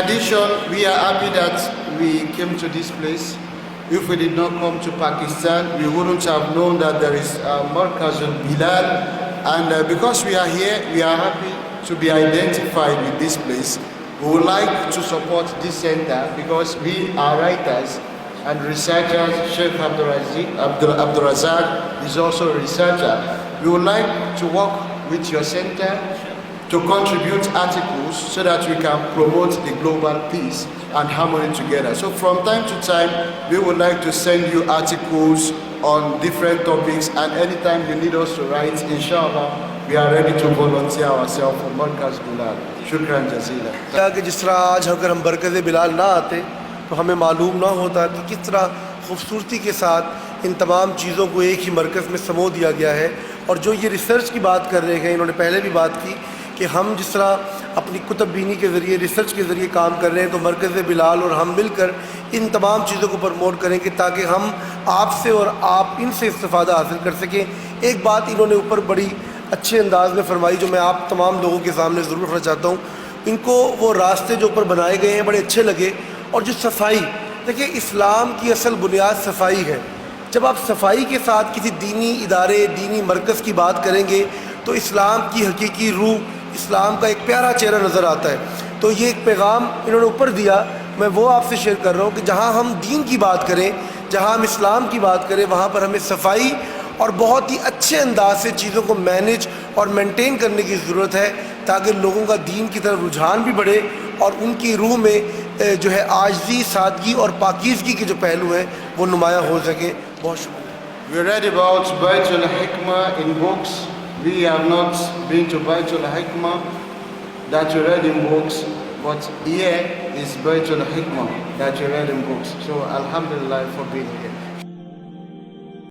addition, we are happy that we came to this place. If we did not come to Pakistan, we wouldn't have known that there is Markaz Bilal. And because we are here, we are happy to be identified with this place. We would like to support this center because we are writers and researchers. Shaykh Abdur Razzaaq is also a researcher. We would like to work with your center to contribute articles so that we can promote the global peace and harmony together. So from time to time, we would like to send you articles on different topics, and anytime you need us to write, inshallah, we are ready to volunteer ourselves for Markaz Bilal. Shukran jazila. کہ جس طرح آج اگر ہم مرکز بلال نہ آتے تو ہمیں معلوم نہ ہوتا کہ کس طرح خوبصورتی کے ساتھ ان تمام چیزوں کو ایک ہی مرکز میں سمو دیا گیا ہے. اور جو یہ ریسرچ کی بات کر رہے ہیں، انہوں نے پہلے بھی بات کی کہ ہم جس طرح اپنی کتب بینی کے ذریعے، ریسرچ کے ذریعے کام کر رہے ہیں، تو مرکز بلال اور ہم مل کر ان تمام چیزوں کو پروموٹ کریں گے تاکہ ہم آپ سے اور آپ ان سے استفادہ حاصل کر سکیں. ایک بات انہوں نے اوپر بڑی اچھے انداز میں فرمائی جو میں آپ تمام لوگوں کے سامنے ضرور رکھنا چاہتا ہوں. ان کو وہ راستے جو اوپر بنائے گئے ہیں بڑے اچھے لگے. اور جو صفائی، دیکھیں اسلام کی اصل بنیاد صفائی ہے. جب آپ صفائی کے ساتھ کسی دینی ادارے، دینی مرکز کی بات کریں گے تو اسلام کی حقیقی روح، اسلام کا ایک پیارا چہرہ نظر آتا ہے. تو یہ ایک پیغام انہوں نے اوپر دیا، میں وہ آپ سے شیئر کر رہا ہوں کہ جہاں ہم دین کی بات کریں، جہاں ہم اسلام کی بات کریں، وہاں پر ہمیں صفائی اور بہت ہی اچھے انداز سے چیزوں کو مینیج اور مینٹین کرنے کی ضرورت ہے تاکہ لوگوں کا دین کی طرف رجحان بھی بڑھے اور ان کی روح میں جو ہے عاجزی، سادگی اور پاکیزگی کے جو پہلو ہیں وہ نمایاں ہو سکیں. بہت شکریہ. We read about Baitul Hikmah in books. We have not been to Baitul Hikmah that you read in books, but here is Baitul Hikmah that you read in books. So Alhamdulillah for being here.